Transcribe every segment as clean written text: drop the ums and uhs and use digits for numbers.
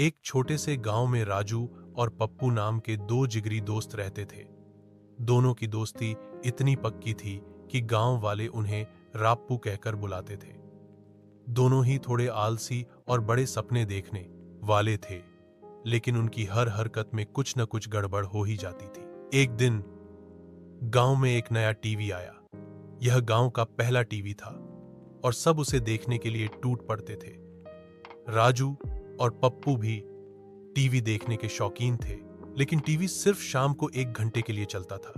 एक छोटे से गांव में राजू और पप्पू नाम के दो जिगरी दोस्त रहते थे। दोनों की दोस्ती इतनी पक्की थी कि गांव वाले उन्हें राप्पू कहकर बुलाते थे। दोनों ही थोड़े आलसी और बड़े सपने देखने वाले थे, लेकिन उनकी हर हरकत में कुछ न कुछ गड़बड़ हो ही जाती थी। एक दिन गांव में एक नया टीवी आया। यह गांव का पहला टीवी था और सब उसे देखने के लिए टूट पड़ते थे। राजू और पप्पू भी टीवी देखने के शौकीन थे, लेकिन टीवी सिर्फ शाम को 1 घंटे के लिए चलता था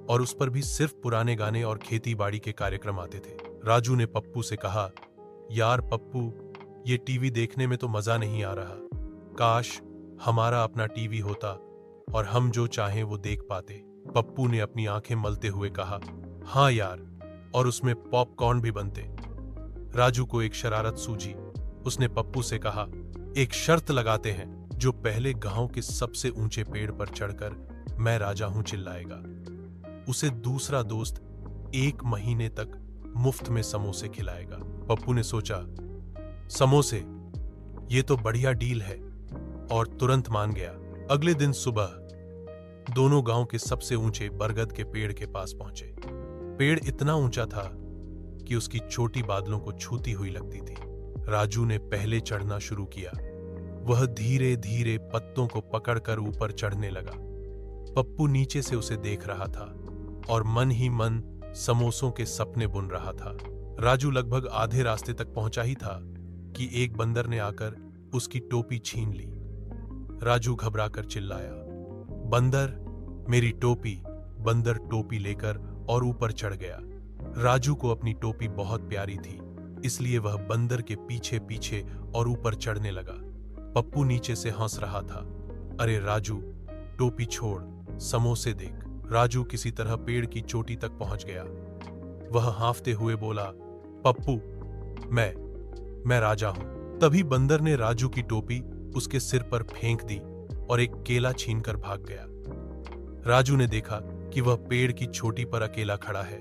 और उस पर भी सिर्फ पुराने गाने और खेती बाड़ी के कार्यक्रम आते थे। राजू ने पप्पू से कहा, यार पप्पू, ये टीवी देखने में तो मजा नहीं आ रहा। काश हमारा अपना टीवी होता और हम जो चाहें वो देख पाते। पप्पू ने अपनी आंखें मलते हुए कहा, हाँ यार, और उसमें पॉपकॉर्न भी बनते। राजू को एक शरारत सूझी। उसने पप्पू से कहा, एक शर्त लगाते हैं, जो पहले गांव के सबसे ऊंचे पेड़ पर चढ़कर मैं राजा हूं चिल्लाएगा, उसे दूसरा दोस्त 1 महीने तक मुफ्त में समोसे खिलाएगा। पप्पू ने सोचा, समोसे, ये तो बढ़िया डील है, और तुरंत मान गया। अगले दिन सुबह दोनों गांव के सबसे ऊंचे बरगद के पेड़ के पास पहुंचे। पेड़ इतना ऊंचा था कि उसकी चोटी बादलों को छूती हुई लगती थी। राजू ने पहले चढ़ना शुरू किया। वह धीरे धीरे पत्तों को पकड़कर ऊपर चढ़ने लगा। पप्पू नीचे से उसे देख रहा था और मन ही मन समोसों के सपने बुन रहा था। राजू लगभग आधे रास्ते तक पहुंचा ही था कि एक बंदर ने आकर उसकी टोपी छीन ली। राजू घबराकर चिल्लाया, बंदर, मेरी टोपी। बंदर टोपी लेकर और ऊपर चढ़ गया। राजू को अपनी टोपी बहुत प्यारी थी, इसलिए वह बंदर के पीछे पीछे और ऊपर चढ़ने लगा। पप्पू नीचे से हंस रहा था। अरे राजू, टोपी छोड़, समोसे देख। राजू किसी तरह पेड़ की चोटी तक पहुंच गया। वह हांफते हुए बोला, पप्पू, मैं राजा हूं। तभी बंदर ने राजू की टोपी उसके सिर पर फेंक दी और एक केला छीनकर भाग गया। राजू ने देखा कि वह पेड़ की चोटी पर अकेला खड़ा है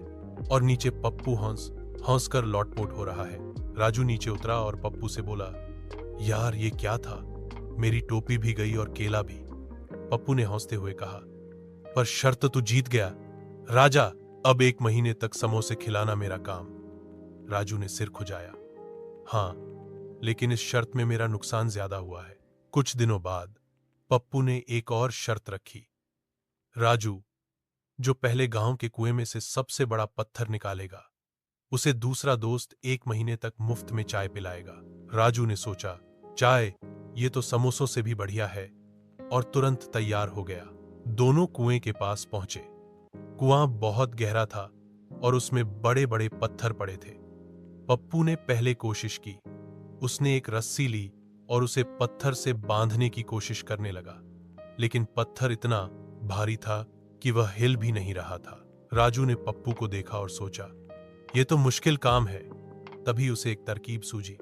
और नीचे पप्पू हंस कर लौटपोट हो रहा है। राजू नीचे उतरा और पप्पू से बोला, यार ये क्या था, मेरी टोपी भी गई और केला भी। पप्पू ने हंसते हुए कहा, पर शर्त तू जीत गया राजा, अब 1 महीने तक समोसे खिलाना मेरा काम। राजू ने सिर खुजाया, हाँ, लेकिन इस शर्त में मेरा नुकसान ज्यादा हुआ है। कुछ दिनों बाद पप्पू ने एक और शर्त रखी। राजू, जो पहले गांव के कुएं में से सबसे बड़ा पत्थर निकालेगा, उसे दूसरा दोस्त 1 महीने तक मुफ्त में चाय पिलाएगा। राजू ने सोचा, चाय, ये तो समोसों से भी बढ़िया है, और तुरंत तैयार हो गया। दोनों कुएं के पास पहुंचे। कुआं बहुत गहरा था और उसमें बड़े बड़े पत्थर पड़े थे। पप्पू ने पहले कोशिश की। उसने एक रस्सी ली और उसे पत्थर से बांधने की कोशिश करने लगा, लेकिन पत्थर इतना भारी था कि वह हिल भी नहीं रहा था। राजू ने पप्पू को देखा और सोचा, यह तो मुश्किल काम है। तभी उसे एक तरकीब सूझी।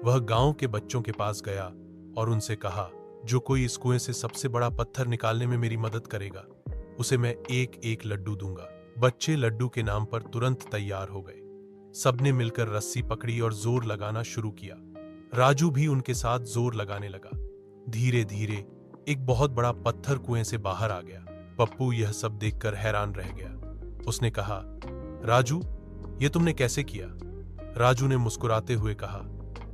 वह गांव के बच्चों के पास गया और उनसे कहा, जो कोई इस कुएं से सबसे बड़ा पत्थर निकालने में मेरी मदद करेगा, उसे मैं एक एक लड्डू दूंगा। बच्चे लड्डू के नाम पर तुरंत तैयार हो गए। सबने मिलकर रस्सी पकड़ी और जोर लगाना शुरू किया। राजू भी उनके साथ जोर लगाने लगा। धीरे धीरे एक बहुत बड़ा पत्थर कुएं से बाहर आ गया। पप्पू यह सब देखकर हैरान रह गया। उसने कहा, राजू, ये तुमने कैसे किया? राजू ने मुस्कुराते हुए कहा,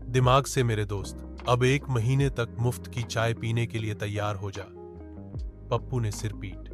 दिमाग से मेरे दोस्त। अब 1 महीने तक मुफ्त की चाय पीने के लिए तैयार हो जा। पप्पू ने सिर पीट